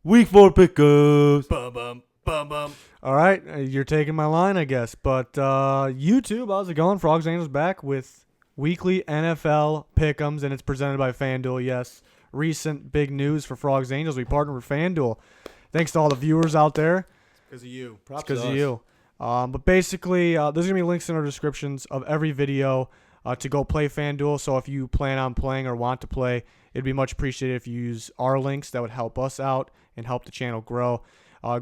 Week 4 pickups. Bum bum bum bum. All right, you're taking my line, I guess. But YouTube, how's it going? Frogs Angels back with weekly NFL pick'ems, and it's presented by FanDuel. Yes, recent big news for Frogs Angels. We partnered with FanDuel. Thanks to all the viewers out there. Because of you. It's because of you. But basically, there's going to be links in our descriptions of every video to go play FanDuel. So if you plan on playing or want to play, it'd be much appreciated if you use our links. That would help us out and help the channel grow.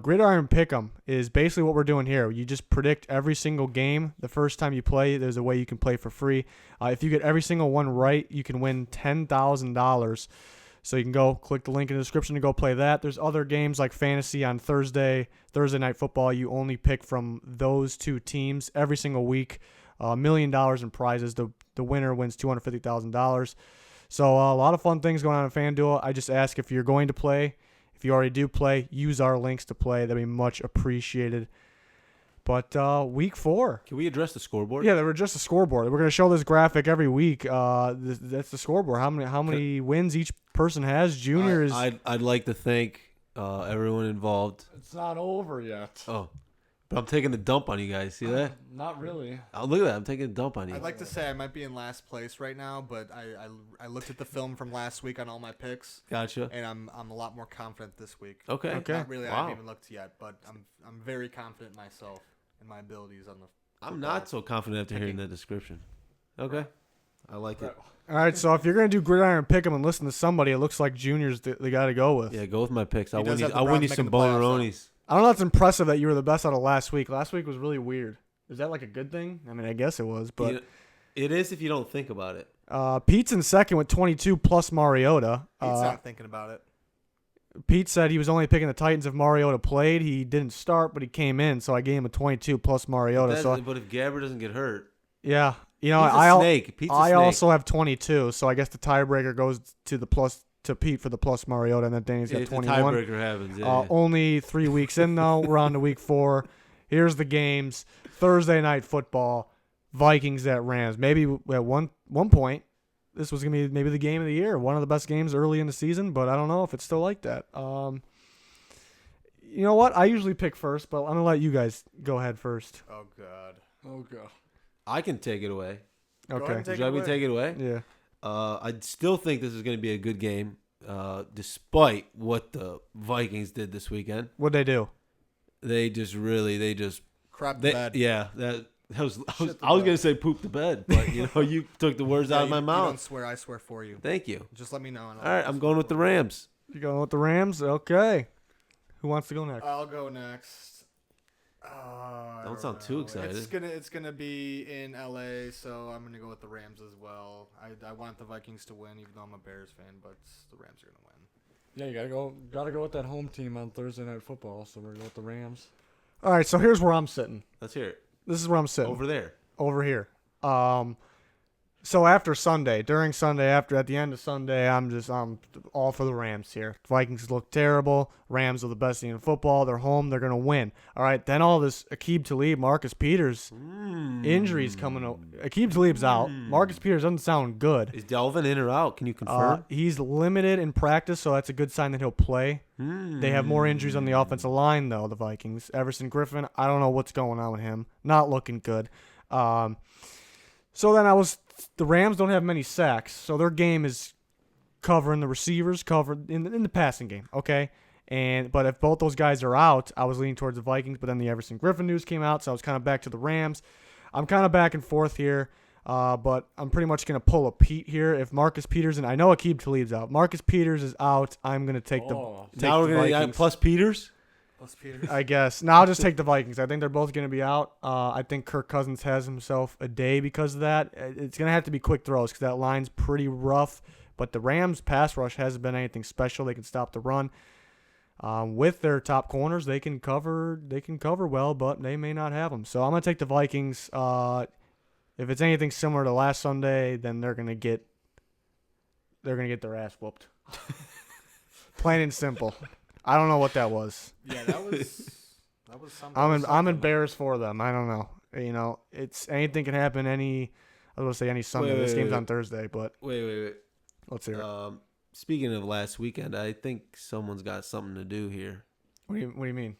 Gridiron Pick'em is basically what we're doing here. You just predict every single game. The first time you play, there's a way you can play for free. If you get every single one right, you can win $10,000. So you can go click the link in the description to go play that. There's other games like fantasy on Thursday Night Football. You only pick from those two teams every single week. $1 million in prizes. The winner wins $250,000. So a lot of fun things going on at FanDuel. I just ask if you're going to play. If you already do play, use our links to play. That'd be much appreciated. But week 4. Can we address the scoreboard? Yeah, they were just a scoreboard. We're going to show this graphic every week. That's the scoreboard. How many wins each person has? Junior is. I'd like to thank everyone involved. It's not over yet. Oh, but I'm taking the dump on you guys. See that? Not really. Oh, look at that. I'm taking a dump on you. I'd like to say I might be in last place right now, but I looked at the film from last week on all my picks, Gotcha. and I'm a lot more confident this week. Okay. Not really. I Wow. haven't even looked yet, but I'm very confident in myself and my abilities on the. I'm not so confident after hearing that description. Okay. I like it. All right, so if you're going to do Gridiron Pick'em and listen to somebody, it looks like Junior's the guy to go with. Yeah, go with my picks. I'll does win you, have the I'll win Browns you making some the playoffs, boneronis. I don't know. It's impressive that you were the best out of last week. Last week was really weird. Is that like a good thing? I mean, I guess it was, but It is if you don't think about it. Pete's in second with 22 plus Mariota. He's not thinking about it. Pete said he was only picking the Titans if Mariota played. He didn't start, but he came in, so I gave him a 22 plus Mariota. But if Gabbard doesn't get hurt, Yeah, you know, Pete's a snake. Pete's a I snake. also have 22, so I guess the tiebreaker goes to the plus to Pete for the plus Mariota, and then Danny's got If the 21. tiebreaker happens, yeah. Only 3 weeks in though. We're on to week 4. Here's the games: Thursday night football, Vikings at Rams. Maybe at one point, this was gonna be maybe the game of the year, one of the best games early in the season, but I don't know if it's still like that. You know what? I usually pick first, but I'm gonna let you guys go ahead first. Oh God. Oh god. I can take it away. ahead Okay. and Would you like me to take it away? Yeah. I still think this is going to be a good game, despite what the Vikings did this weekend. What'd they do? They just Crap the bed. yeah. That was I was Shit the going bed. to say poop the bed, but you took the words out of my You don't mouth. swear. I swear for you. Thank you. Just let me know. And All right, I'm going with the Rams. You going with the Rams? Okay. Who wants to go next? I'll go next. I Don't sound too know. excited. It's gonna be in LA, so I'm gonna go with the Rams as well. I want the Vikings to win, even though I'm a Bears fan, but the Rams are gonna win. Yeah, you gotta go with that home team on Thursday Night Football. So we're going with the Rams. All right, so here's where I'm sitting. Let's hear it. This is where I'm sitting. Over there. Over here. So after Sunday, during Sunday, at the end of Sunday, I'm all for the Rams here. Vikings look terrible. Rams are the best team in football. They're home. They're gonna win. All right. Then all this Aqib Talib, Marcus Peters injuries coming. Aqib Talib's out. Marcus Peters doesn't sound good. Is Delvin in or out? Can you confirm? He's limited in practice, so that's a good sign that he'll play. They have more injuries on the offensive line, though, the Vikings. Everson Griffin, I don't know what's going on with him. Not looking good. So then the Rams don't have many sacks, so their game is covering the receivers, covered in the passing game, okay? But if both those guys are out, I was leaning towards the Vikings, but then the Everson Griffin news came out, so I was kind of back to the Rams. I'm kind of back and forth here, but I'm pretty much going to pull a Pete here. If Marcus Peters, and I know Aqib Talib's out. Marcus Peters is out. I'm going to take Oh. Now we're going to Vikings. plus Peters? Plus Peters. I guess. Now I'll just take the Vikings. I think they're both going to be out. I think Kirk Cousins has himself a day because of that. It's going to have to be quick throws because that line's pretty rough. But the Rams' pass rush hasn't been anything special. They can stop the run. With their top corners, they can cover well, but they may not have them. So I'm going to take the Vikings. If it's anything similar to last Sunday, then they're going to get their ass whooped. Plain and simple. I don't know what that was. Yeah, that was something. I'm embarrassed for them. I don't know. You know, it's anything can happen. I was gonna say any Sunday. Wait, this game's wait. on Thursday, but Wait. let's hear it. speaking of last weekend, I think someone's got something to do here. What do you mean?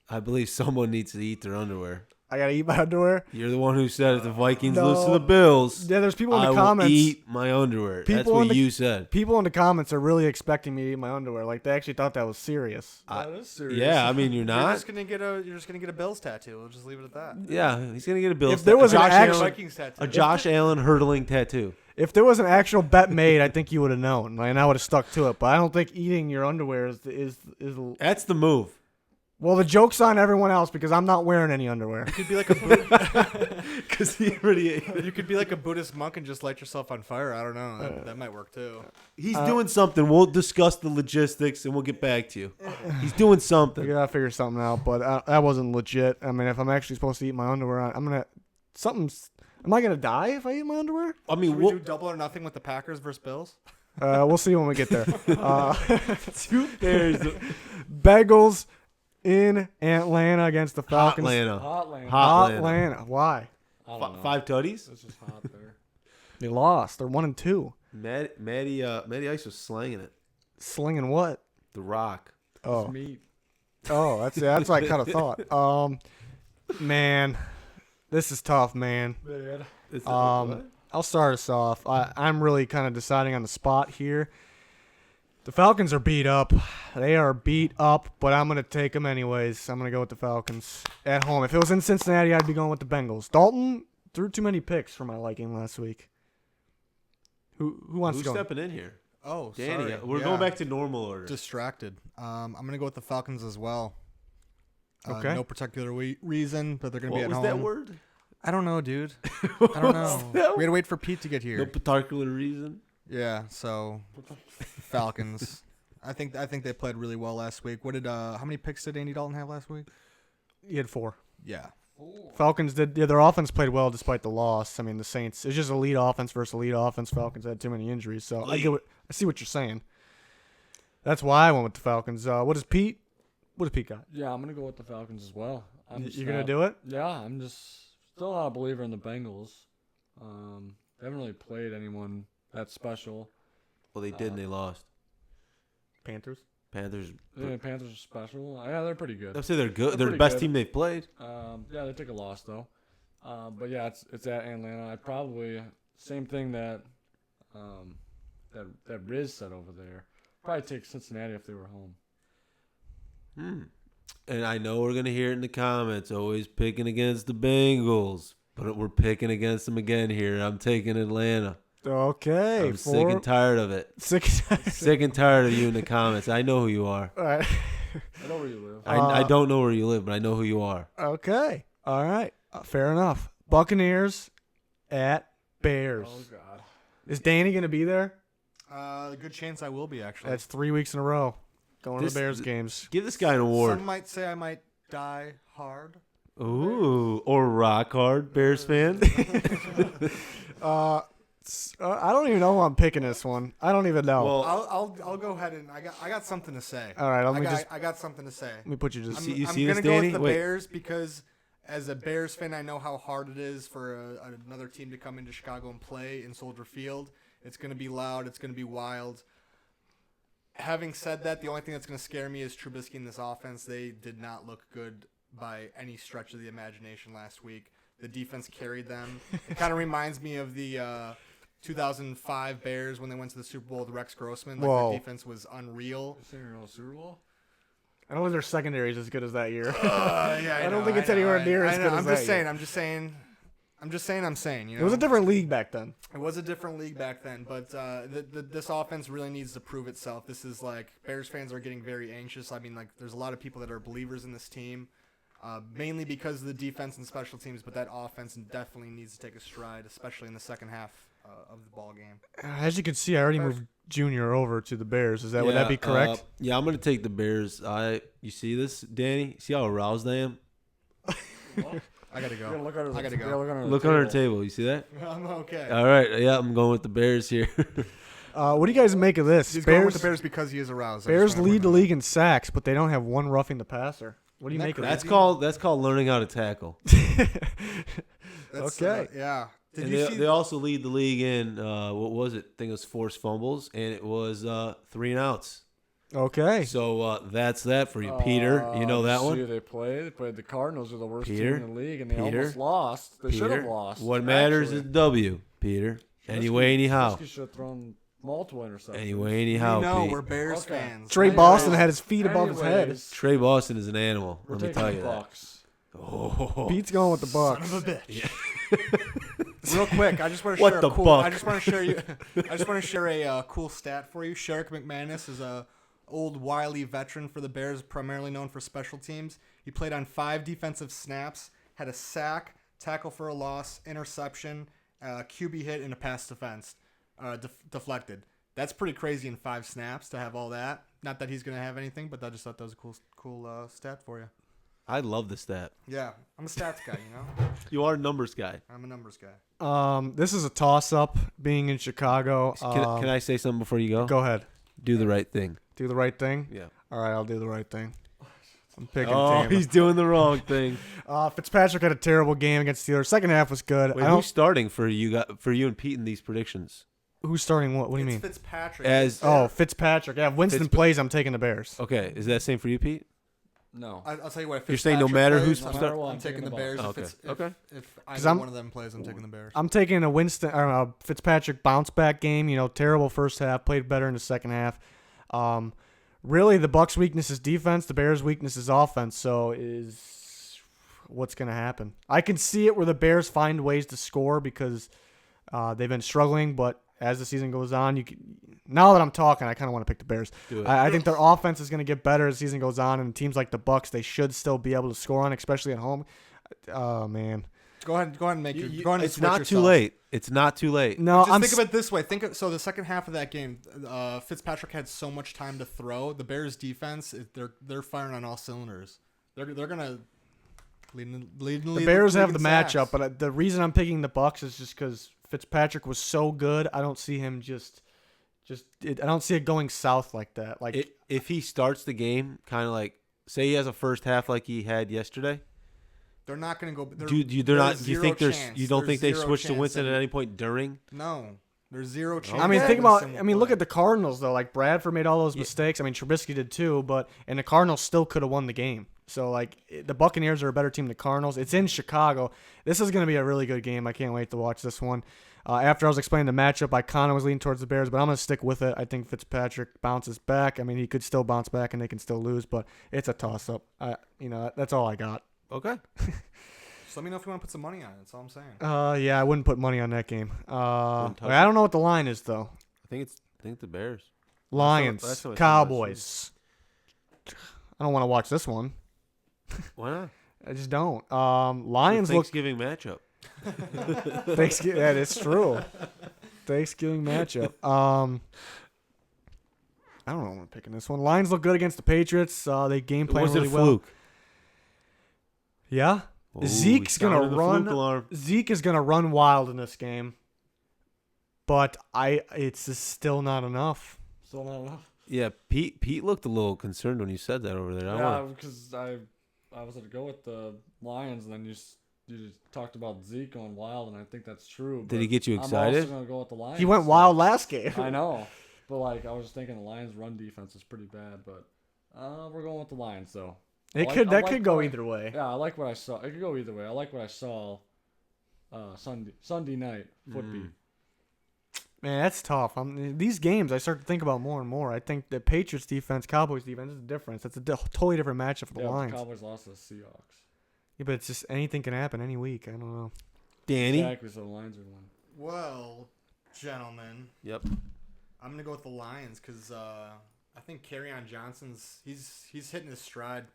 I believe someone needs to eat their underwear. I gotta eat my underwear. You're the one who said if the Vikings No. lose to the Bills, Yeah, there's people in I the will comments. eat my underwear. That's People what in the- you said. People in the comments are really expecting me to eat my underwear. Like they actually thought that was serious. That is serious. Yeah, I mean you're You're not. just gonna get a Bills tattoo. We'll just leave it at that. Yeah, he's gonna get a Bills. If there was an Josh actual- Allen, Vikings tattoo. a Josh Allen hurdling tattoo. If there was an actual bet made, I think you would have known, like, and I would have stuck to it. But I don't think eating your underwear is. That's the move. Well, the joke's on everyone else because I'm not wearing any underwear. You could be like a Because he already ate. you could be like a Buddhist monk and just light yourself on fire. I don't know. That might work too. He's doing something. We'll discuss the logistics and we'll get back to you. He's doing We something. gotta figure something out. But that wasn't legit. I mean, if I'm actually supposed to eat my underwear, I'm gonna something's. Am I gonna die if I eat my underwear? I mean, Should we do double or nothing with the Packers versus Bills? We'll see when we get there. two pairs. Bengals in Atlanta against the Falcons. Atlanta. Hotland. Hot Atlanta. Why? I don't know. 5 tutties. It's just hot there. They lost. They're 1-2. Matty Ice was slanging it. Slinging what? The Rock. Oh, It's meat. that's what I kind of thought. Man, this is tough, man. Bad. I'll start us off. I'm really kind of deciding on the spot here. The Falcons are beat up. They are beat up, but I'm going to take them anyways. I'm going to go with the Falcons at home. If it was in Cincinnati, I'd be going with the Bengals. Dalton threw too many picks for my liking last week. Who wants Who's to go? stepping in here? Oh, Danny. sorry. We're Yeah. going back to normal order. Distracted. I'm gonna go with the Falcons as well. Okay. No particular reason, but they're gonna What be at was home. that word? I don't know, dude. I don't know. We had to wait for Pete to get here. No particular reason. Yeah. So, Falcons. I think they played really well last week. How many picks did Andy Dalton have last week? He had 4. Yeah. Falcons did. Yeah, their offense played well despite the loss. I mean, the Saints. It's just elite offense versus elite offense. Falcons had too many injuries, so I see what you're saying. That's why I went with the Falcons. What does Pete got? Yeah, I'm gonna go with the Falcons as well. You're gonna do it? Yeah, I'm just still not a believer in the Bengals. They haven't really played anyone that special. Well, they did and they lost. Panthers. Panthers. Yeah, Panthers are special. Yeah, they're pretty good. I'd say they're good. They're the pretty best good. team they've played. Yeah, they took a loss though. But yeah, it's at Atlanta. I probably same thing that that Riz said over there. Probably take Cincinnati if they were home. And I know we're gonna hear it in the comments. Always picking against the Bengals, but we're picking against them again here. I'm taking Atlanta. Okay. I'm sick and tired of it. Sick and tired of you in the comments. I know who you are. All right. I know where you live. I don't know where you live, but I know who you are. Okay. All right. Fair enough. Buccaneers at Bears. Oh God. Is Danny gonna be there? Good chance I will be actually. That's 3 weeks in a row. Going to This- the Bears games. Give this guy an award. Some might say I might die hard. Ooh, or rock hard Bears fan. I don't even know who I'm picking this one. I don't even know. Well, I'll go ahead and I got something to say. All right. I got something to say. Let me put you just. I'm, you I'm see gonna this, go Danny? with the Wait. Bears because as a Bears fan, I know how hard it is for another team to come into Chicago and play in Soldier Field. It's going to be loud. It's going to be wild. Having said that, the only thing that's going to scare me is Trubisky in this offense. They did not look good by any stretch of the imagination last week. The defense carried them. It kind of reminds me of the 2005 Bears when they went to the Super Bowl with Rex Grossman. Like, Whoa. their defense was unreal. This ain't no Super Bowl. I don't think their secondary is as good as that year. Yeah, I don't think it's anywhere near as good as I'm that just saying. year. I'm just saying. You know? It was a different league back then. It was a different league back then, but this offense really needs to prove itself. This is like Bears fans are getting very anxious. I mean, like there's a lot of people that are believers in this team, mainly because of the defense and special teams. But that offense definitely needs to take a stride, especially in the second half of the ball game. As you can see, I already moved Junior over to the Bears. Would that be correct? Yeah, I'm gonna take the Bears. You see this, Danny? See how aroused I am? I gotta You gotta go. look under I gotta the, go. you gotta look under Look the under table. the table. You see that? I'm okay. All right. Yeah, I'm going with the Bears here. What do you guys make of this? He's going with the Bears because he is aroused. I just Bears wanna lead point the that out. league in sacks, but they don't have one roughing the passer. What do you Isn't make that of That's that? called learning how to tackle. That's, Okay. yeah. Did And you see? they also lead the league in what was it? I think it was forced fumbles, and it was 3 and outs. Okay. So that's that for you, Peter. You know that See one. who they played? They played the Cardinals, who are the worst Peter? team in the league, and they Peter? almost lost. They should have Peter, lost. what matters actually. is W, Peter. Anyway, anyhow. Trubisky should have thrown multiple interceptions. Anyway, anyhow, no, Pete. we're Bears Okay. fans. Trey Anyways- Boston had his feet above his head. Anyways, Trey Boston is an animal. We're Let me taking tell the you that. Bucks. Oh. Pete's going with the Son Bucks. of a bitch. Real quick, I just want to What share the a cool. buck? I just want to share you. I just want to share a cool stat for you. Sherrick McManus is a old wily veteran for the Bears, primarily known for special teams. He played on 5 defensive snaps, had a sack, tackle for a loss, interception, QB hit, and a pass deflected. That's pretty crazy in 5 snaps to have all that. Not that he's gonna have anything, but I just thought that was a cool stat for you. I love the stat. Yeah, I'm a stats guy, you know. You are a numbers guy. I'm a numbers guy. This is a toss-up. Being in Chicago. Can I say something before you go? Go ahead. Do the right thing. Do the right thing. Yeah. All right, I'll do the right thing. I'm picking Oh, Tampa. he's doing the wrong thing. Fitzpatrick had a terrible game against the Steelers. Second half was good. Wait, who's starting for you and Pete in these predictions? Who's starting what? What do you mean? Fitzpatrick. Fitzpatrick. Yeah, if Winston plays, I'm taking the Bears. Okay, is that same for you, Pete? No. I'll tell you what. If You're saying no Fitzpatrick matter plays, who's I'm, start- what, I'm taking the Bucks. Bears. Okay. If 'Cause either I'm- one of them plays, I'm taking the Bears. I'm taking a Winston or a Fitzpatrick bounce back game. You know, terrible first half, played better in the second half. Really, the Bucks' weakness is defense. The Bears' weakness is offense. So what's going to happen? I can see it where the Bears find ways to score because they've been struggling. But as the season goes on, now that I'm talking, I kind of want to pick the Bears. Do it. I think their offense is going to get better as the season goes on, and teams like the Bucks, they should still be able to score on, especially at home. Oh man. Go ahead and make your. Go ahead and It's switch not yourself. too late. It's not too late. No, Just I'm think of it this way. So the second half of that game, Fitzpatrick had so much time to throw. The Bears defense, they're firing on all cylinders. They're gonna lead the Bears have the sacks. matchup, but the reason I'm picking the Bucks is just because Fitzpatrick was so good. I don't see him I don't see it going south like that. Like If he starts the game, kind of like, say he has a first half like he had yesterday, they're not gonna go. they're not. You think you don't think they switched to Winston at any point during? No, there's zero chance. I mean, that think about. Winston will I mean, look play. at the Cardinals though. Like Bradford made all those mistakes. I mean, Trubisky did too. And the Cardinals still could have won the game. So like the Buccaneers are a better team than the Cardinals. It's in Chicago. This is going to be a really good game. I can't wait to watch this one. After I was explaining the matchup, I kind of was leaning towards the Bears, but I'm going to stick with it. I think Fitzpatrick bounces back. I mean, he could still bounce back and they can still lose, but it's a toss-up. That's all I got. Okay. Just let me know if you want to put some money on it. That's all I'm saying. Yeah, I wouldn't put money on that game. touch I don't know what the line is though. I think the Bears. Lions, that's what I said Cowboys. I don't want to watch this one. Why not? I just don't. Lions look. Thanksgiving matchup. Thanksgiving. That is true. Thanksgiving matchup. I don't know what I'm picking this one. Lions look good against the Patriots. They game plan Was really it a well. fluke? Yeah. Ooh, Zeke's he gonna sounded the run. fluke alarm. Zeke is gonna run wild in this game, but it's just still not enough. Still not enough. Yeah, Pete looked a little concerned when you said that over there. Yeah, because I was going to go with the Lions, and then you just talked about Zeke going wild, and I think that's true. Did he but get you I'm excited? also going to go with the Lions. He went so- wild last game. I know, but like I was just thinking the Lions' run defense is pretty bad, but we're going with the Lions though. That could go either way. Yeah, I like what I saw. It could go either way. I like what I saw Sunday night football. Man, that's tough. These games I start to think about more and more. I think the Patriots defense, Cowboys defense is a difference. It's a totally different matchup for the Yeah, Lions. the Cowboys lost to the Seahawks. Yeah, but it's just anything can happen any week. I don't know. Danny. Exactly, so the Lions are one. Well, gentlemen, Yep. I'm gonna go with the Lions because I think Kerryon Johnson's he's hitting his stride,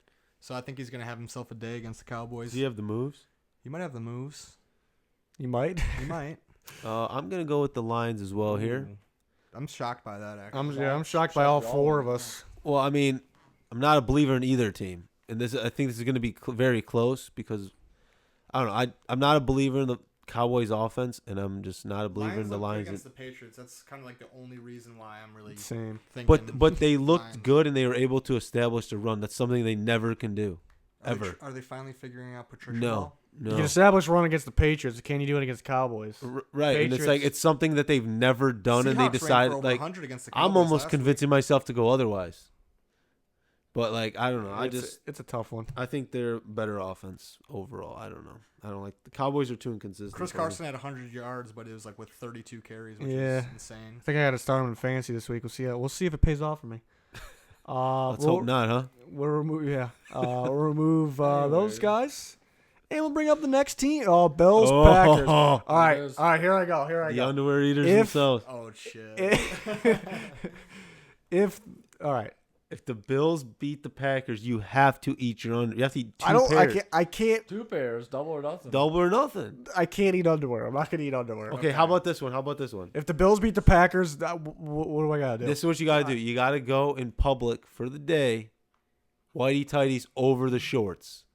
so I think he's gonna have himself a day against the Cowboys. Does he have the moves? He might have the moves. You might. He might. I'm gonna go with the Lions as well here. Ooh. I'm shocked by that. Actually, I'm shocked by all four of us. Well, I mean, I'm not a believer in either team, and I think this is going to be very close because I don't know. I'm not a believer in the Cowboys' offense, and I'm just not a believer in the look good Lions. against the Patriots. That's kind of like the only reason why I'm really Same. thinking. But they looked Lions. good, and they were able to establish the run. That's something they never can do, ever. Are they finally figuring out Patricia? No, Ball? No. You can establish run against the Patriots. Can you do it against the Cowboys? Right, and it's like Patriots- it's something that they've never done, and Seahawks they ran decided for over like 100 against the I'm Cowboys almost last convincing myself to go otherwise. But like I don't know, It's a tough one. I think they're better offense overall. I don't know. I don't like the Cowboys are too inconsistent. Chris for me. Carson had 100 yards, but it was like with 32 carries, which Yeah. is insane. I think I got to start him in fantasy this week. We'll see if it pays off for me. Let's hope not, huh? We'll remove those Anyways. guys, and we'll bring up the next team. Oh, Bills, Packers. All right, It is. Here I go. Here I The go. underwear eaters If- themselves. Oh shit! If If the Bills beat the Packers, you have to eat your under. You have to eat two I don't, pairs. I can't, 2 pairs, double or nothing. Double or nothing. I can't eat underwear. I'm not gonna eat underwear. Okay, how about this one? If the Bills beat the Packers, what do I gotta do? This is what you gotta do. You gotta go in public for the day, whitey tighties over the shorts.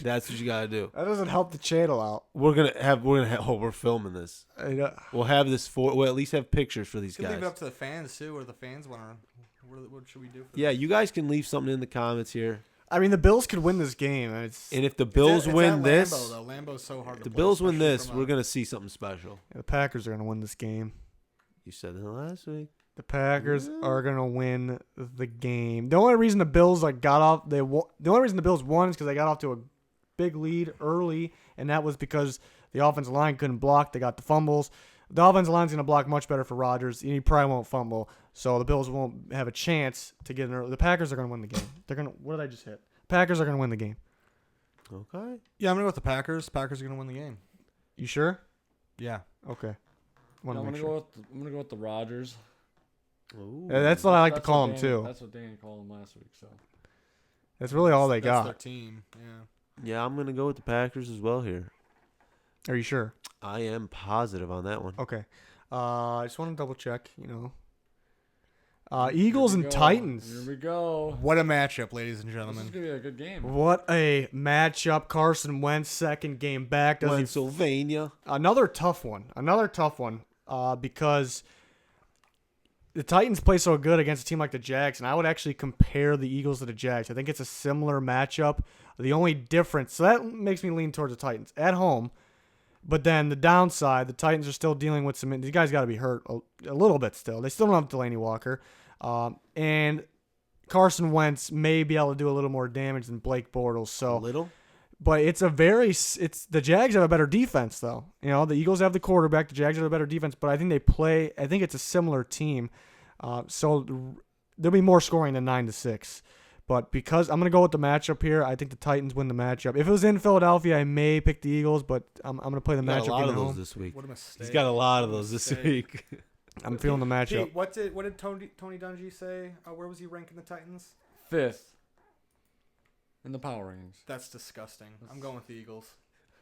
That's what you gotta do. That doesn't help the channel out. We're gonna have. Oh, we're filming this. We'll have this for. We'll at least have pictures for these You can leave it guys. up to the fans too, or the fans want to. What should we do? For Yeah, you guys can leave something in the comments here. I mean, the Bills could win this game. And if the Bills It's win at this, Lambeau, though. Lambeau's so hard if to the play, Bills win especially this, from we're a- gonna see something special. the Packers are gonna win this game. You said that last week. The Packers are gonna win the game. The only reason the Bills got off the only reason the Bills won is because they got off to a big lead early, and that was because the offensive line couldn't block. They got the fumbles. The offensive line's gonna block much better for Rodgers. He probably won't fumble, so the Bills won't have a chance to get an early. The Packers are gonna win the game. They're gonna. What did I just hit? Packers are gonna win the game. Okay. Yeah, I'm gonna go with the Packers. Packers are gonna win the game. You sure? Yeah. Okay. I'm Wanna gonna make go sure. with I'm gonna go with the Rodgers. Ooh. Yeah, that's what I like to That's call what them Danny- too. That's what Danny called them last week. So That's really all they That's their got. team. Yeah. Yeah, I'm gonna go with the Packers as well here. Are you sure? I am positive on that one. Okay. I just want to double check. Eagles Here we and go. Titans. Here we go. What a matchup, ladies and This is gentlemen. gonna be a good game. What a matchup. Carson Wentz, second game back. Pennsylvania. Another tough one. Because the Titans play so good against a team like the Jags, and I would actually compare the Eagles to the Jags. I think it's a similar matchup. The only difference, so that makes me lean towards the Titans at home. But then the downside, the Titans are still dealing with some. These guys got to be hurt a little bit still. They still don't have Delaney Walker, and Carson Wentz may be able to do a little more damage than Blake Bortles. So, Little. but it's the Jags have a better defense though. The Eagles have the quarterback. The Jags have a better defense, but I think it's a similar team. So there'll be more scoring than 9-6. But because I'm going to go with the matchup here, I think the Titans win the matchup. If it was in Philadelphia, I may pick the Eagles, but I'm going to play the Got a matchup lot game of at those home. this week. What a mistake. He's got a lot of those this Mistake. week. I'm feeling the matchup. Pete, what did Tony Dungy say? Where was he ranking the Titans? 5th in the power rankings. That's disgusting. I'm going with the Eagles.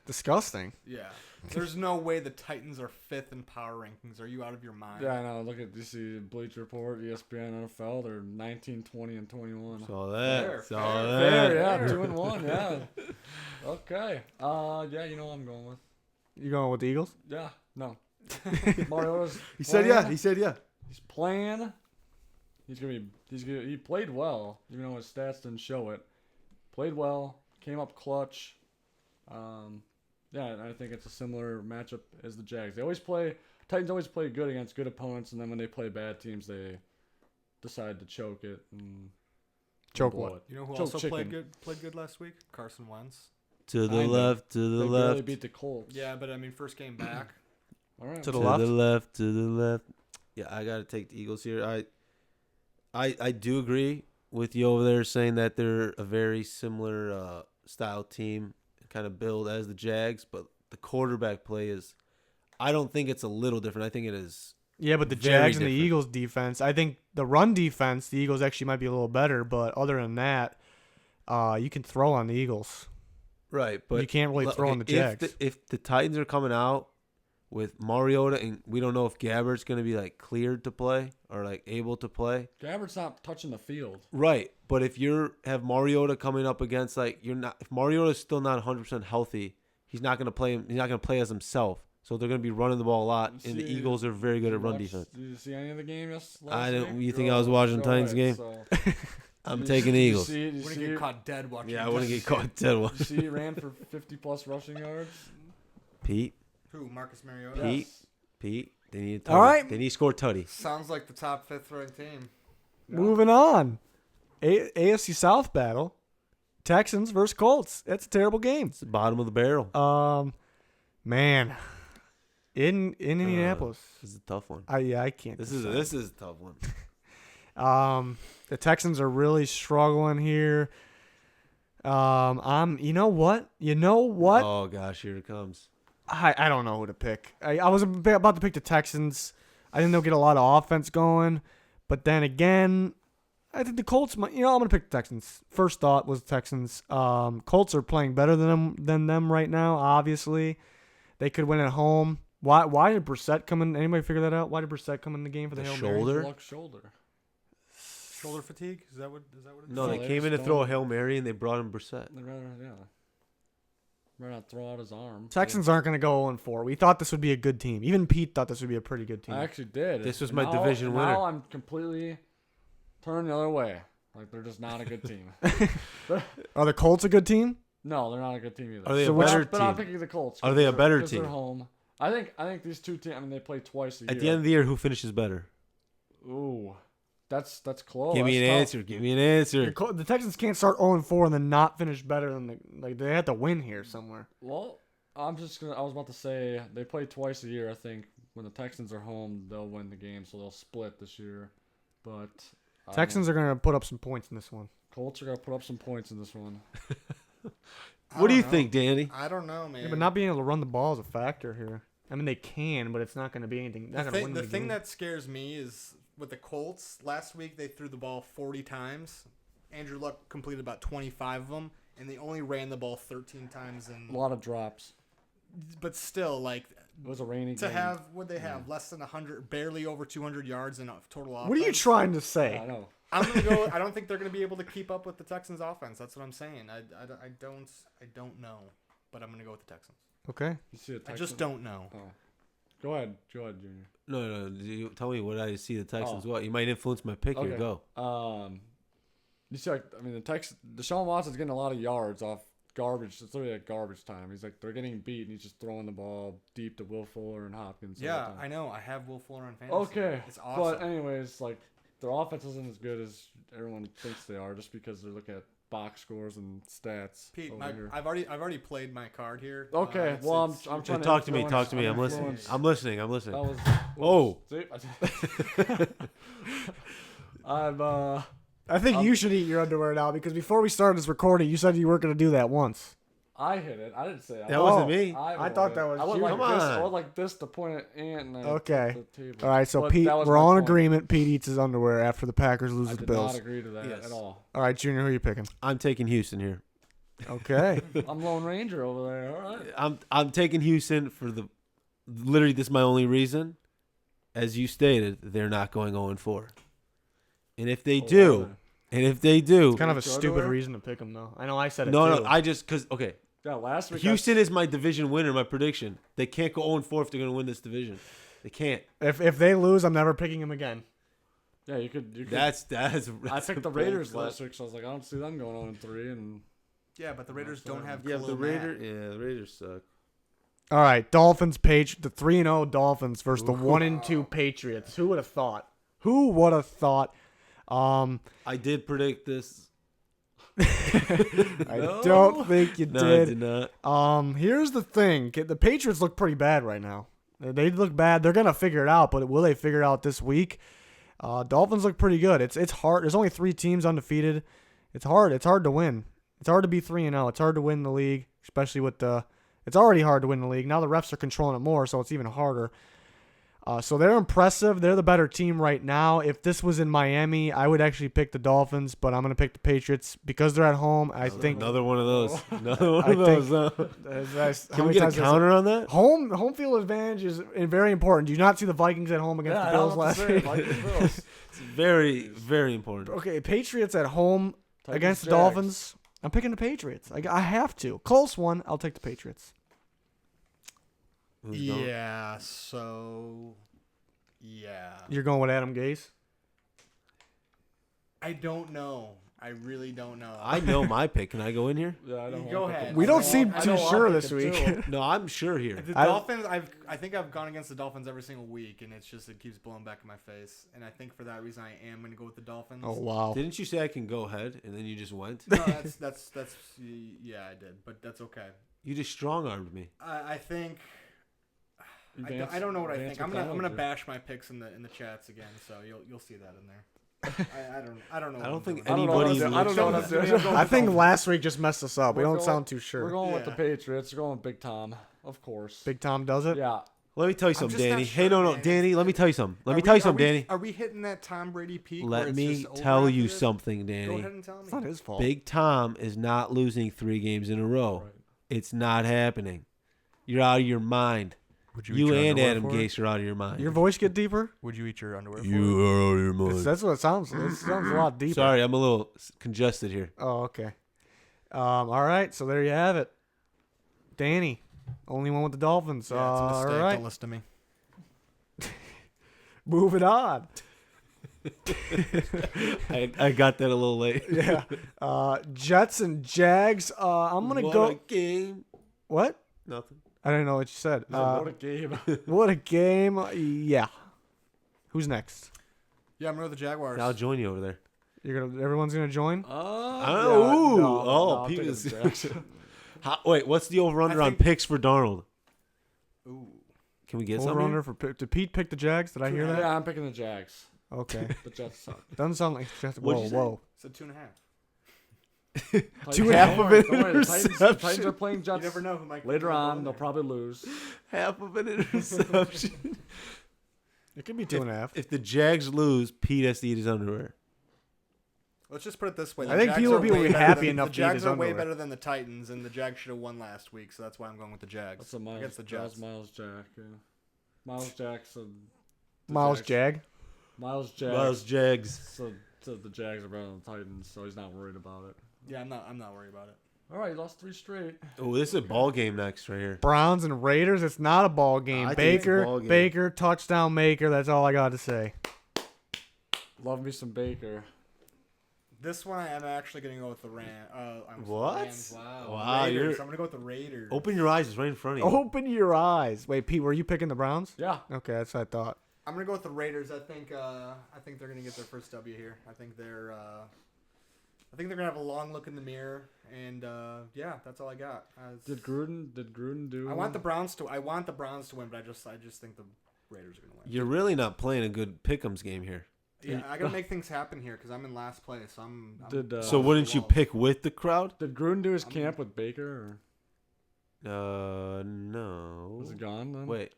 Disgusting. Yeah. There's no way the Titans are 5th in power rankings. Are you out of your mind? Yeah, I know. Look at you see Bleacher Report, ESPN, NFL. They're 19, 20, and 21. Saw that. Fair, Saw fair, that. Fair, yeah, Fair. 2-1, yeah. Okay. Yeah, you know what I'm going with. You going with the Eagles? Yeah, no. Mariota's He said yeah. He said yeah. He's playing. He played well, even though his stats didn't show it. Played well, came up clutch. Yeah, and I think it's a similar matchup as the Jags. Titans always play good against good opponents, and then when they play bad teams, they decide to choke it and Choke blow what? it. You know who Choke also chicken. played good last week? Carson Wentz. To the Kinda. left. To the They barely left. beat the Colts. Yeah, but I mean, first game back. All right. To To the left? the left. To the left. Yeah, I gotta take the Eagles here. I do agree with you over there saying that they're a very similar style team, kind of build as the Jags, but the quarterback play is. I don't think it's a little different. I think it is. Yeah, but the Very Jags and the different. Eagles defense, I think the run defense, the Eagles actually might be a little better, but other than that, you can throw on the Eagles. Right, but You can't really throw on the Jags. If the Titans are coming out with Mariota and we don't know if Gabbert's going to be like cleared to play or like able to play. Gabbert's not touching the field. Right, but if you have Mariota coming up against if Mariota's still not 100% healthy, he's not going to play. He's not going to play as himself. So they're going to be running the ball a lot, and the Eagles are very good at run defense. Did you see any of the game I didn't. You think I was watching the Titans game? So I'm taking Eagles. You Wouldn't see, get caught dead watching. Yeah, I the wouldn't get Texans caught dead you one. see he ran for 50-plus rushing yards. Pete, game. Who? Marcus Mariota. Pete. Yes. Pete, they need a All tutty. right. They need to score tutty. Sounds like the top 5th ranked team. Moving on. AFC South battle. Texans versus Colts. That's a terrible game. It's the bottom of the barrel. Man. In Indianapolis. This is a tough one. I can't. This decide. is a tough one. The Texans are really struggling here. You know what? Oh gosh, here it comes. I don't know who to pick. I was about to pick the Texans. I think they'll get a lot of offense going, but then again, I think the Colts might. I'm gonna pick the Texans. First thought was the Texans. Colts are playing better than them right now. Obviously, they could win at home. Why did Brissett come in? Anybody figure that out? Why did Brissett come in the game for the The Hail Mary? shoulder? Luck shoulder. Shoulder fatigue? Is that what it is? No, they they came in just to throw a don't- Hail Mary and they brought in Brissett. They'd rather not throw out his arm. Texans aren't going to go 0-4. We thought this would be a good team. Even Pete thought this would be a pretty good team. I actually did. This was And my division winner. Now I'm completely turned the other way. Like they're just not a good team. Are the Colts a good team? No, they're not a good team either. Are they So a which- better But I'm team? picking the Colts. Are they a better because They're team? home. I think these two teams. I mean, they play twice a year. At the end of the year, who finishes better? Ooh, that's close. Give me an That's tough. answer. Give me an answer. The Texans can't start 0-4 and then not finish better than they have to win here somewhere. Well, I was about to say they play twice a year. I think when the Texans are home, they'll win the game, so they'll split this year. But Texans are going to put up some points in this one. Colts are gonna put up some points in this one. What do you know. think, Danny? I don't know, man. Yeah, but not being able to run the ball is a factor here. I mean, they can, but it's not going to be anything. Not going to win The the thing game. that scares me is with the Colts. Last week they threw the ball 40 times. Andrew Luck completed about 25 of them, and they only ran the ball 13 times. A lot of drops. But still, like It was a rainy to game. have what they have less than 100, barely over 200 yards in a total offense. What are you trying to I say? know. I'm gonna go. I don't think they're gonna be able to keep up with the Texans' offense. That's what I'm saying. I don't know, but I'm gonna go with the Texans. Okay. You see a I Texan? just don't know. Oh. Go ahead, Junior. No. You tell me what I see the Texans. Oh. What you might influence my pick here. Okay. Go. You see, like, I mean, Deshaun Watson's getting a lot of yards off garbage. It's literally like garbage time. He's like, they're getting beat, and he's just throwing the ball deep to Will Fuller and Hopkins. all Yeah, the time. I know. I have Will Fuller on fantasy. Okay, it's awesome. but anyways, like their offense isn't as good as everyone thinks they are, just because they're looking at box scores and stats. Pete, over here. I've already played my card here. Okay, It's- well, it's- I'm trying to Talk to me. influence- Talk to me. I'm listening. influence- I'm listening. I'm That listening. was. Oh. See? I've I think you should eat your underwear now because before we started this recording, you said you weren't going to do that once. I hit it. I didn't say it. That wasn't me. I thought that was I went you. like Come this. on. I went like this to point at Ant. And I Okay. hit the table. All right, so But Pete, that was we're my all in point. agreement. Pete eats his underwear after the Packers lose I the did Bills. not agree to that Yes. at all. All right, Junior, who are you picking? I'm taking Houston here. Okay. I'm Lone Ranger over there. All right. I'm taking Houston for the literally this is my only reason. As you stated, they're not going 0-4. And if they do, It's kind of a Go stupid underwear? reason to pick him, though. I know I said it no, too. I just because okay, Yeah, last week. Houston is my division winner. My prediction: they can't go 0-4 if they're going to win this division. They can't. If they lose, I'm never picking him again. Yeah, you could. That's I picked a the bold Raiders clap. last week, so I was like, I don't see them going 0-3, and Yeah, but the Raiders That's don't have. Yeah, but Khalil the Mack. the Raiders suck. All right, Dolphins, the 3-0 Dolphins versus the 1-2 Patriots. Who would have thought? Who would have thought? I did predict this. I don't think you No, I did. did not. Here's the thing: the Patriots look pretty bad right now. They look bad. They're gonna figure it out, but will they figure it out this week? Dolphins look pretty good. It's hard. There's only 3 teams undefeated. It's hard. It's hard to win. It's hard to be 3-0. It's hard to win the league, especially with the. It's already hard to win the league. Now the refs are controlling it more, so it's even harder. So they're impressive. They're the better team right now. If this was in Miami, I would actually pick the Dolphins, but I'm going to pick the Patriots because they're at home. I think Another one of those. Another one I of those. Can Can we get a counter on that? Home field advantage is very important. Do you not see the Vikings at home against yeah, the Bills last week? It's very, very important. Okay, Patriots at home Titans, against the Jags. Dolphins. I'm picking the Patriots. I have to. Close one. I'll take the Patriots. Who's going? Yeah. So. Yeah. You're going with Adam Gase? I don't know. I really don't know. I know my pick. Can I go in here? Yeah, I don't Go want to ahead. pick We it. don't I seem don't too want to sure pick this it week. too. No, I'm sure here. The I- Dolphins, I think I've gone against the Dolphins every single week, and it keeps blowing back in my face. And I think for that reason, I am going to go with the Dolphins. Oh wow. Didn't you say I can go ahead and then you just went? No, that's yeah, I did, but that's okay. You just strong armed me. I think Advanced- I don't know what I advanced think. I'm gonna technology. bash my picks in the chats again, so you'll see that in there. I don't know. I don't what think I'm doing. anybody. I don't know what I'm doing. I'm going I with think Dolphins. last week just messed us up. We We're don't going- sound too We're sure. going with the Yeah. Patriots. We're going with Big Tom, of course. Big Tom does it. Yeah. Let me tell you I'm something, just not Danny. sure, Hey, no, man. Danny. Let me tell you something. Let Are me we- tell you are something, we- Danny. Are we hitting that Tom Brady peak? where Let it's me just over tell after you this? something, Go Danny. ahead and tell me. It's not his fault. Big Tom is not losing 3 games in a row. Right. It's not happening. You're out of your mind. You and Adam Gase are out of your mind. Your voice get deeper? Would you eat your underwear? You are out of your mind. That's what it sounds. It sounds a lot deeper. Sorry, I'm a little congested here. Oh, okay. All right. So there you have it. Danny, only one with the Dolphins. Yeah, it's a mistake. All right. Don't listen to me. Moving on. I got that a little late. Yeah. Jets and Jags. I'm gonna What go. a game. What? Nothing. I didn't know what you said. What a game. What a game. Yeah. Who's next? Yeah, I'm going with the Jaguars. I'll join you over there. Everyone's gonna join. I don't know. Ooh. People. Wait, what's the over/under on think- picks for Darnold? Ooh. Can we get Over something? under for did Pete pick the Jags? Did I hear that? Yeah, I'm picking the Jags. Okay. The Jets suck. Doesn't sound like just What'd whoa you say? whoa. So 2.5. Two half of it Don't worry, the Titans interception. are playing Jets. You never know who might Later go on, in they'll there. probably lose. Half of an interception. It could be 2.5. If the Jags lose, Pete has to eat his underwear. Let's just put it this way. I think Jags people are will be way better happy than- enough The to eat Jags his are way underwear. better than the Titans, and the Jags should have won last week, so that's why I'm going with the Jags. That's a Miles. Against the That's Jets. Miles Jack. Yeah. Miles Jackson. the Miles Jags. Jag. Miles Jack. Miles Jags. So the Jags are better than the Titans, so he's not worried about it. Yeah, I'm not worried about it. All right, he lost 3 straight. Oh, this is a ball game next right here. Browns and Raiders. It's not a ball game. I think it's a Baker, ball game. Baker, touchdown maker. That's all I got to say. Love me some Baker. This one, I'm actually going to go with the Rams. What? Rams. Wow. Wow, Raiders. you're- I'm going to go with the Raiders. Open your eyes. It's right in front of you. Open your eyes. Wait, Pete, were you picking the Browns? Yeah. Okay, that's what I thought. I'm going to go with the Raiders. I think they're going to get their first W here. I think they're going to have a long look in the mirror, and yeah, that's all I got. Did Gruden do? I want the Browns to win, but I just think the Raiders are going to win. You're really not playing a good pick'ems game here. Yeah, I got to make things happen here because I'm in last place. I'm Did, So off wouldn't the you wall. pick with the crowd? Did Gruden do his camp with Baker, No. or was it gone then? Wait.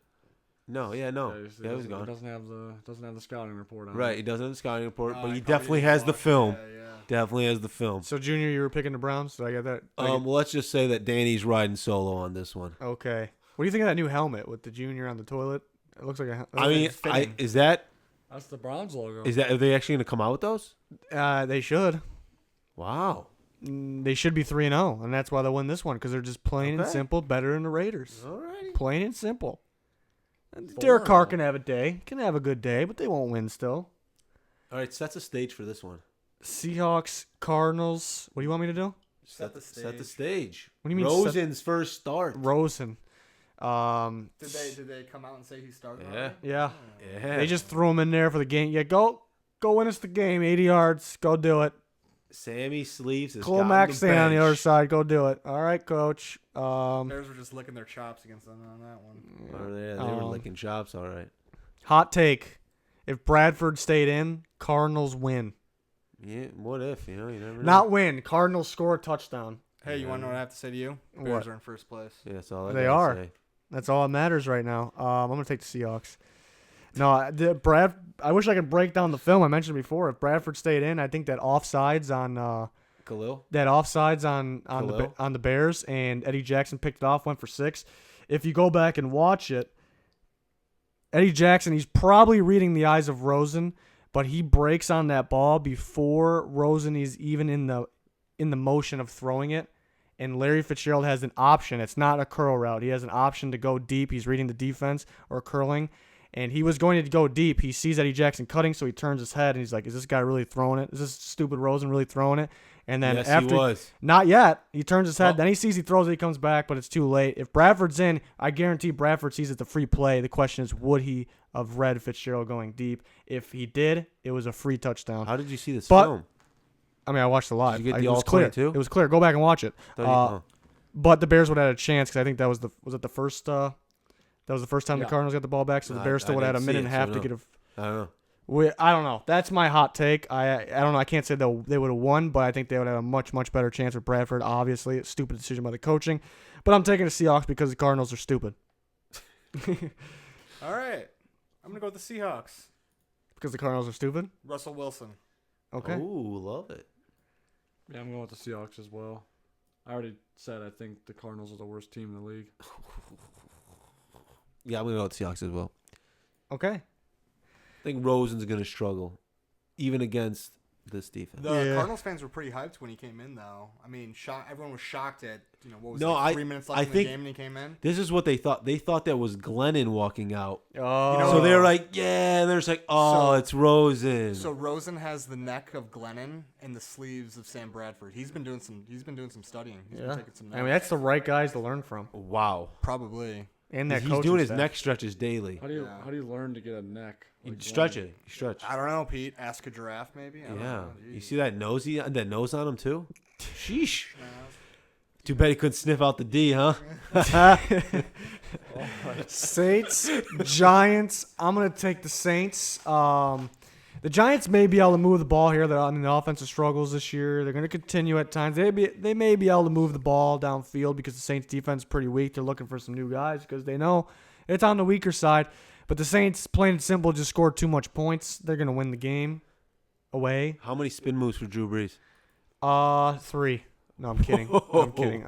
No. Yeah, no. he Yeah, it was doesn't- gone. He doesn't have the scouting report on. Right. it. He doesn't have the scouting report, Oh, but I he probably definitely didn't has the watch it. film. Yeah. Definitely has the film. So, Junior, you were picking the Browns. Did I get that? Did I get- Let's just say that Danny's riding solo on this one. Okay. What do you think of that new helmet with the Junior on the toilet? It looks like a. I mean, it's fitting. is that That's the Browns logo. are they actually going to come out with those? They should. Wow. They should be 3-0, and that's why they win this one because they're just plain and Okay. simple better than the Raiders. Alrighty. Plain and simple. And 4-0. Derek Carr can have a day, can have a good day, but they won't win still. All right, set the stage for this one. Seahawks, Cardinals. What do you want me to do? Set the Set the stage. stage. What do you mean set- Rosen's first start. Rosen. Did they come out and say he started? Yeah. already? Yeah. Yeah. They just threw him in there for the game. Yeah, go win us the game. 80 yards. Go do it. Sammy Sleeves is Cole Mack staying on the other side. Go do it. All right, coach. Bears were just licking their chops against them on that one. They were licking chops. All right. Hot take. If Bradford stayed in, Cardinals win. Yeah. What if you never know. Not win. Cardinals score a touchdown. Hey, you want to know what I have to say to you? What? Bears are in first place. Yeah, that's all I They gotta are. say. That's all that matters right now. I'm gonna take the Seahawks. No, I wish I could break down the film I mentioned before. If Bradford stayed in, I think that offsides on Khalil. on the Bears and Eddie Jackson picked it off, went for 6. If you go back and watch it, Eddie Jackson, he's probably reading the eyes of Rosen, but he breaks on that ball before Rosen is even in the motion of throwing it. And Larry Fitzgerald has an option. It's not a curl route. He has an option to go deep. He's reading the defense or curling. and he was going to go deep. He sees Eddie Jackson cutting, so he turns his head, and he's like, is this guy really throwing it? Is this stupid Rosen really throwing it? And then Yes, after he was. not yet, he turns his head. Oh. Then he sees he throws it, he comes back, but it's too late. If Bradford's in, I guarantee Bradford sees it's a free play. The question is, would he have read Fitzgerald going deep? If he did, it was a free touchdown. How did you see this But- film? I mean, I watched it live. Did you get the It was all clear. 22? It was clear. Go back and watch it. Oh. But the Bears would have had a chance because I think that was the first. That was the first time the Yeah. Cardinals got the ball back, so the Bears still would have had a minute and a half to get a. I don't know. I don't know. That's my hot take. I don't know. I can't say they would have won, but I think they would have a much better chance with Bradford. Obviously, it's a stupid decision by the coaching, but I'm taking the Seahawks because the Cardinals are stupid. All right. I'm going to go with the Seahawks. Because the Cardinals are stupid. Russell Wilson. Okay. Ooh, love it. Yeah, I'm going with the Seahawks as well. I already said I think the Cardinals are the worst team in the league. Yeah, I'm gonna go with Seahawks as well. Okay. I think Rosen's gonna struggle, even against this defense. The Cardinals fans were pretty hyped when he came in, though. I mean, everyone was shocked at, what was No, it, 3 minutes left I in the think- game and he came in? This is what they thought. They thought that was Glennon walking out. Oh. So they were like, yeah, and they're just like, oh, So- it's Rosen. So Rosen has the neck of Glennon and the sleeves of Sam Bradford. He's been doing some studying. He's been Yeah. taking some I mean, notes. that's the right guys to learn from. Wow. Probably. And that He's coaching doing his staff. neck stretches daily. How do you Yeah. how do you learn to get a neck? You like stretch Glenn? it. You stretch. I don't know, Pete. Ask a giraffe, maybe. I don't Yeah. know. You Jeez. see that nose on him too? Sheesh. No. Too bad he couldn't sniff out the D, huh? Saints, Giants. I'm gonna take the Saints. The Giants may be able to move the ball here. They're on the offensive struggles this year. They're gonna continue at times. They may be able to move the ball downfield because the Saints defense is pretty weak. They're looking for some new guys because they know it's on the weaker side. But the Saints, plain and simple, just scored too much points. They're gonna win the game away. How many spin moves for Drew Brees? 3. No, I'm kidding. I'm kidding.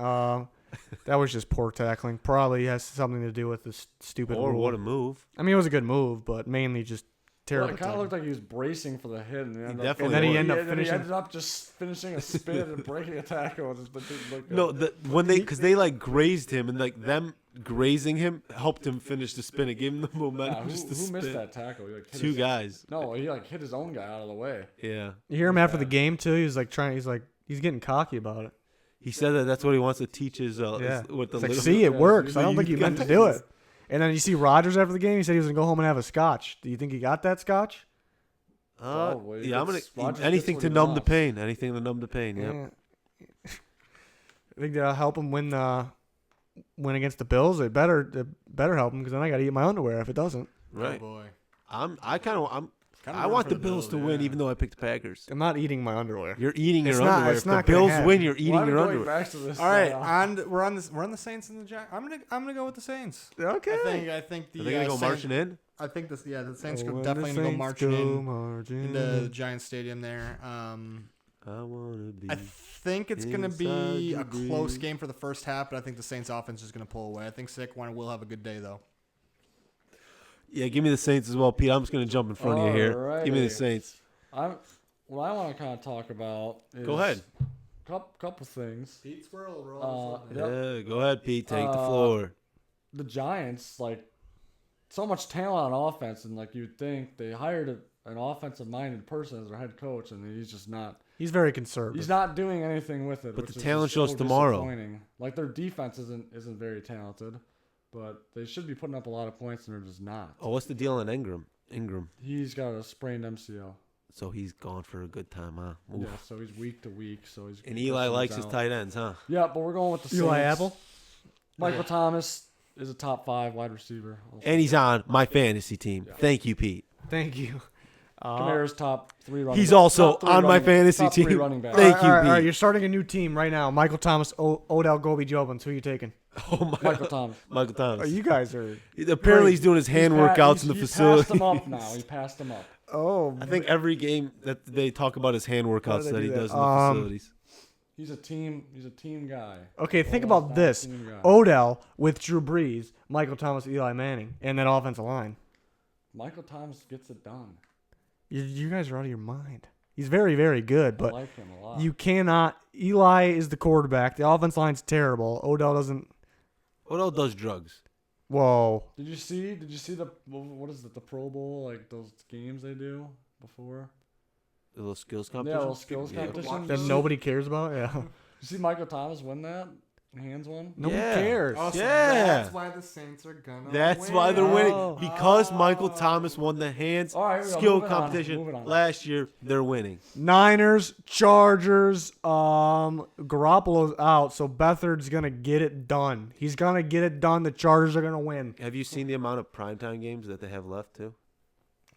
That was just poor tackling. Probably has something to do with this stupid Or rule. what a move. I mean, it was a good move, but mainly just Well, terrible. it kind of tackling. looked like he was bracing for the hit, and definitely And then he was. ended up finishing- He ended up just finishing a spin and breaking a tackle. It just didn't look good. No, because they like grazed him and like them grazing him helped him finish the spin. It gave him the Yeah, momentum just to who missed spin. that tackle? He, like, hit Two his- guys. No, he like hit his own guy out of the way. Yeah. You hear him after the game too. He's like he's getting cocky about it. He said that that's what he wants to teach his Yeah. with the It's like, little see, it guys, works. the I don't think he youth meant to guys. do it. And then you see Rodgers after the game. He said he was gonna go home and have a scotch. Do you think he got that scotch? Probably. Yeah, I'm gonna It's- Rodgers anything gets to what he numb the wants. pain. Anything to numb the pain. Yeah. I think that'll help him win against the Bills. It better help him because then I got to eat my underwear if it doesn't. Right. Oh, boy. I rooting want for the Bills to win, yeah. even though I picked the Packers. I'm not eating my underwear. You're eating It's your not- underwear. it's If the not gonna Bills happen. win, you're Why eating are we your going underwear. back to this? All right, we're on the Saints and the Giants. I'm gonna go with the Saints. Okay. I think the Are they gonna go Saints, marching in? I think the Saints Oh, are when definitely the gonna go Saints marching in marching into the in. Giants Stadium there. I wanna be. I think it's gonna be Inside a the close breeze. game for the first half, but I think the Saints offense is gonna pull away. I think Saquon will have a good day though. Yeah, give me the Saints as well, Pete. I'm just gonna jump in front of you here. Give me the Alrighty. Saints. What I want to kind of talk about is Go ahead. Couple things. Pete Squirrel roll. Yep. Yeah, go ahead, Pete. Take the Uh, floor. The Giants, like, so much talent on offense, and like you'd think they hired an offensive-minded person as their head coach, and he's just not. He's very conservative. He's not doing anything with it. But which the is talent just shows so tomorrow. disappointing. Like their defense isn't very talented, but they should be putting up a lot of points, and they're just not. Oh, what's the deal on Ingram? He's got a sprained MCL. So he's gone for a good time, huh? Oof. Yeah, so he's week to week. So he's And Eli likes his out. tight ends, huh? Yeah, but we're going with the Eli Saints. Apple. Michael Thomas is a top 5 wide receiver. Also. And he's on my fantasy team. Yeah. Thank you, Pete. Thank you. Kamara's top 3 running. He's also top 3 on my running- fantasy top 3 team. running back. Thank you, all right, Pete. you're starting a new team right now. Michael Thomas, Odell, Gobi, Jobins. Who are you taking? Oh my Michael Thomas. Michael Thomas. Oh, you guys are. Apparently he's doing his hand workouts in the He facility. passed him up now. He passed him up. Oh, I think every game that they talk about his hand workouts they that do he that? does in the facilities. He's a team guy. okay. Think Odell's about not this: a team guy. Odell with Drew Brees, Michael Thomas, Eli Manning, and that offensive line. Michael Thomas gets it done. You guys are out of your mind. He's very, very good, I but like him a lot. you cannot. Eli is the quarterback. The offense line's terrible. Odell doesn't. Odell does drugs. Whoa. Did you see the what is it, the Pro Bowl, like those games they do before? A little skills Yeah, competition. little skills competition. That nobody cares about? Yeah. You see Michael Thomas win that hands one? Nobody Yeah. cares. Oh, so Yeah. that's why the Saints are gonna That's win. why they're Oh. winning. Because Michael Thomas won the hands All right, skill moving on, competition moving on. last year. They're winning. Niners, Chargers, Garoppolo's out, so Beathard's going to get it done. He's going to get it done. The Chargers are going to win. Have you seen the amount of primetime games that they have left too?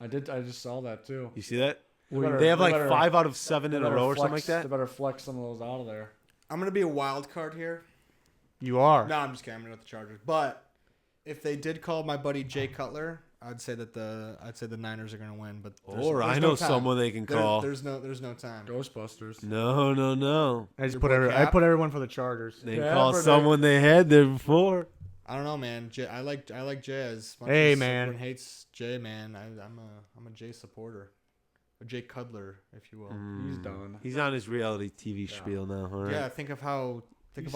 I just saw that too. You see that? Better- They have like better- 5 out of 7 in a better row or something flex- like They that. better flex some of those out of there. I'm gonna be a wild card here. You are. No, I'm just kidding. I'm going with the Chargers. But if they did call my buddy Jay Cutler, I'd say the Niners are going to win. But Or there's I no know time. someone they can call. There's no time. Ghostbusters. No. I just Your put boy I Cap? put everyone for the Chargers. They Yeah, call but someone they had there before. I don't know, man. I like Jay as much Hey, as man. everyone hates Jay, man. I'm a Jay supporter, a Jay Cudler, if you will. He's done. He's on his reality TV spiel now. All right. Yeah, think of all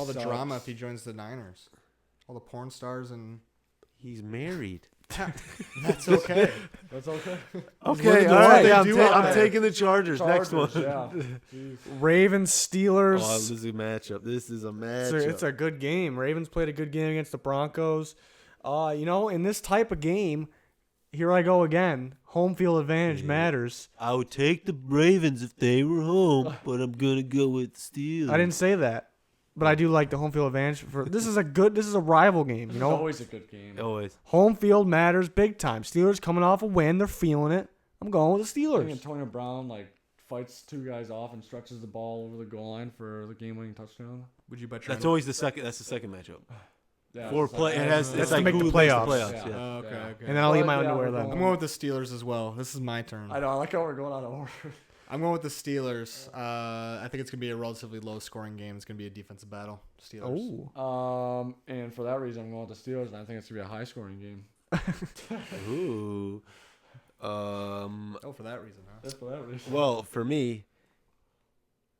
the sucks. drama if he joins the Niners, all the porn stars and He's married. that's okay. That's okay. Okay, what all right. they Yeah, do out I'm there. taking the Chargers. Next Chargers, one. Yeah. Jeez. Ravens, Steelers. Oh, this is a matchup. This is a matchup. It's a good game. Ravens played a good game against the Broncos. In this type of game, here I go again. Home field advantage matters. I would take the Ravens if they were home, but I'm gonna go with Steelers. I didn't say that, but I do like the home field advantage. This is a rival game. It's You know, always a good game. Always. home field matters big time. Steelers coming off a win, they're feeling it. I'm going with the I think Steelers. Antonio Brown fights two guys off and stretches the ball over the goal line for the game-winning touchdown. Would you bet your That's always the second. That's the second matchup. Yeah, For it's play, it like- has. That's It's to like make the who makes playoffs. Yeah. Oh, okay, Yeah. okay. And then I'll eat my But, yeah, underwear we're then. I'm going with the Steelers as well. This is my turn. I know. I like how we're going out of order. I'm going with the Steelers. I think it's gonna be a relatively low-scoring game. It's gonna be a defensive battle. Steelers. Oh, And for that reason, I'm going with the Steelers, and I think it's gonna be a high-scoring game. Ooh. Oh, for that reason, huh? That's for that reason. Well, for me,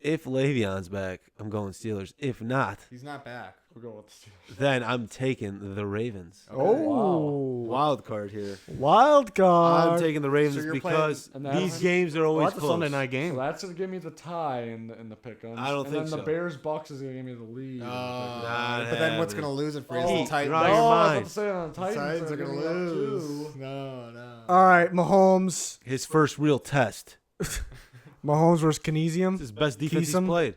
if Le'Veon's back, I'm going Steelers. If not, He's not back. we're going with the Steelers. then I'm taking the Ravens. oh, Wild card here. wild I'm card. taking the Ravens So you're because playing- and these that's- games are Well, always that's a close. Sunday night game. So that's gonna give me the tie in the pick'ems. I don't and think then the so. Bears Bucks is gonna give me the lead. in the pick'ems. Nah, But then what's man. gonna lose it for you? Oh, is the Titans. you're out of no, your I was mind. about to say on the The Titans, Titans are gonna gonna give me that lose. too. No. All right, Mahomes. His first real test. Mahomes versus It's Kinesium. his best defense he's Keesum? played.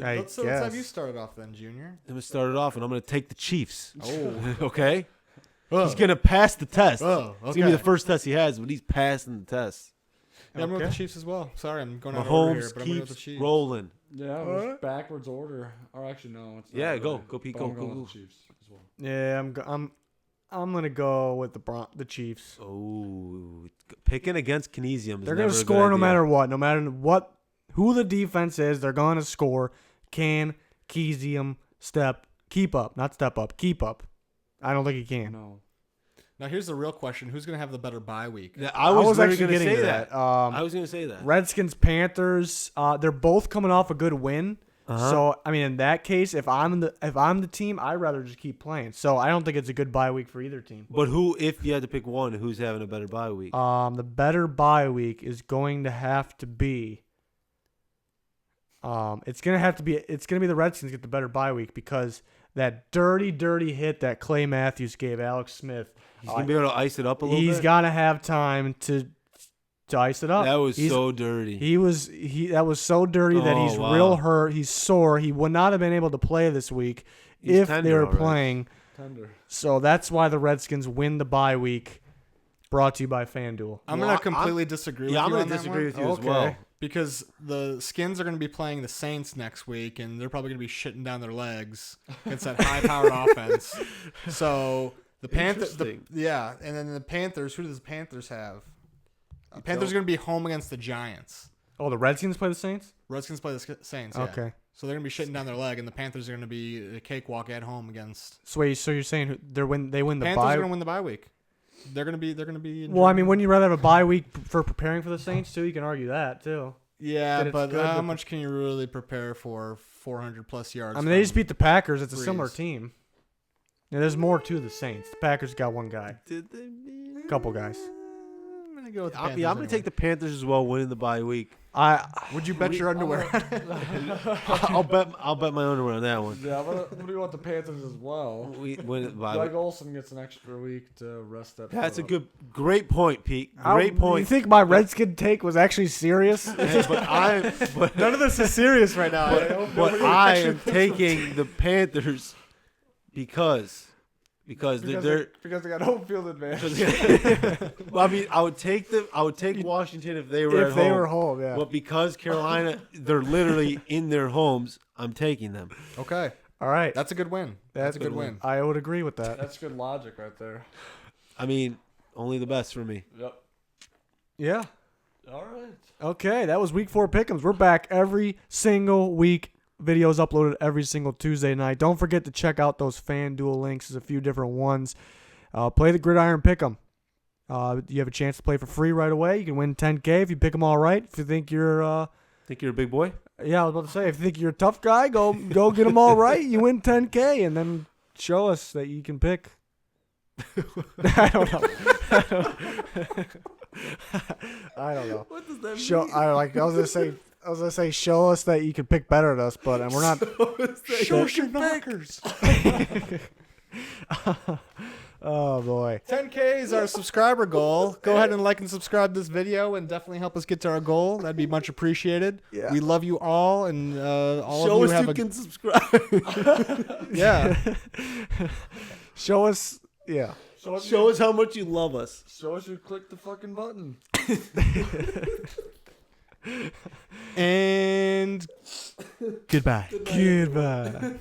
I Let's have you guess. start it off then, Junior. I'm gonna start it off, and I'm gonna take the Chiefs. Oh. Okay, Oh. he's gonna pass the test. Oh, It's gonna be the first test he has, but he's passing the test. Yeah, I'm going with Okay. the Chiefs as well. Sorry, I'm going out of order here, Mahomes but I'm going with the keeps Chiefs. rolling. Yeah, it was backwards order. Or actually, no. It's not Yeah, go. really. Go, Pete, But go, I'm go, going go. with the Chiefs as well. Yeah, I'm gonna go with the Chiefs. Oh, picking against Kinesium. They're gonna score no matter what. Who the defense is, they're gonna score. Can Kinesium keep up? Not step up, keep up. I don't think he can. No. Now here's the real question: who's going to have the better bye week? Yeah, I was literally actually gonna getting say to that. I was gonna say that. Redskins, Panthers. They're both coming off a good win. Uh-huh. So I mean, in that case, if I'm the team, I'd rather just keep playing. So I don't think it's a good bye week for either team. But if you had to pick one, who's having a better bye week? The better bye week is going to have to be. It's gonna be the Redskins get the better bye week because that dirty hit that Clay Matthews gave Alex Smith. He's gonna be able to ice it up a little bit. He's gotta have time to ice it up. That was He's- so dirty. That was so dirty that Oh, he's wow. real hurt. He's sore. He would not have been able to play this week He's if they tender, were all right. playing. Tender. So that's why the Redskins win the bye week. Brought to you by FanDuel. I'm Well, going to completely disagree with Yeah, you I'm gonna on that disagree one. with you as Okay. well. Because the Skins are going to be playing the Saints next week, and they're probably going to be shitting down their legs against that high-powered offense. So the Panthers, Interesting. and then the Panthers. Who does the Panthers have? The Panthers are going to be home against the Giants. Oh, the Redskins play the Saints? Redskins play the Saints. Yeah. Okay. So they're going to be shitting down their leg, and the Panthers are going to be a cakewalk at home against. So you're saying they win the Panthers bye? are going to win the bye week. They're going to be. Well, I mean, wouldn't you rather have a bye week for preparing for the Saints too? You can argue that too. yeah, that it's but good how to- much can you really prepare for 400 plus yards? I mean, they from just beat the Packers. It's a similar Breeze. team. Yeah, there's more to the Saints. The Packers got one guy. Did they? Couple guys. I'm gonna go with the Panthers. I'm gonna take the Panthers as well, winning the bye week. Would you bet your underwear? I'll bet my underwear on that one. Yeah, what do you want the Panthers as well? We win it by. Greg Olsen gets an extra week to rest that. That's a foot up. great point, Pete. Great You point. think my Redskin take was actually serious? but None of this is serious right now. but I am taking the Panthers because they're. Because they got home field advantage. Well, I mean, I would take Washington if they were if at they home. were home, yeah. But because Carolina, they're literally in their homes, I'm taking them. Okay, All right. that's a good win. That's a good win. I would agree with that. That's good logic right there. I mean, only the best for me. Yep. Yeah. All right. Okay, that was week 4 pick'ems. We're back every single week. Videos uploaded every single Tuesday night. Don't forget to check out those FanDuel links. There's a few different ones. Play the Gridiron Pick'em. You have a chance to play for free right away. You can win $10K if you pick them all right. If you think you're Think you're a big boy? yeah, I was about to say, if you think you're a tough guy, go get them all right. You win $10K, and then show us that you can pick. I don't know. I don't know. What does that mean? I was gonna say, show us that you can pick better than us, but we're not. Show us your knockers. Oh boy. 10K is our subscriber goal. Go ahead and like and subscribe this video, and definitely help us get to our goal. That'd be much appreciated. Yeah. We love you all, and all Show of you us have you can subscribe. yeah. Show us. Yeah. Show us how much you love us. Show us you click the fucking button. And goodbye. Goodbye.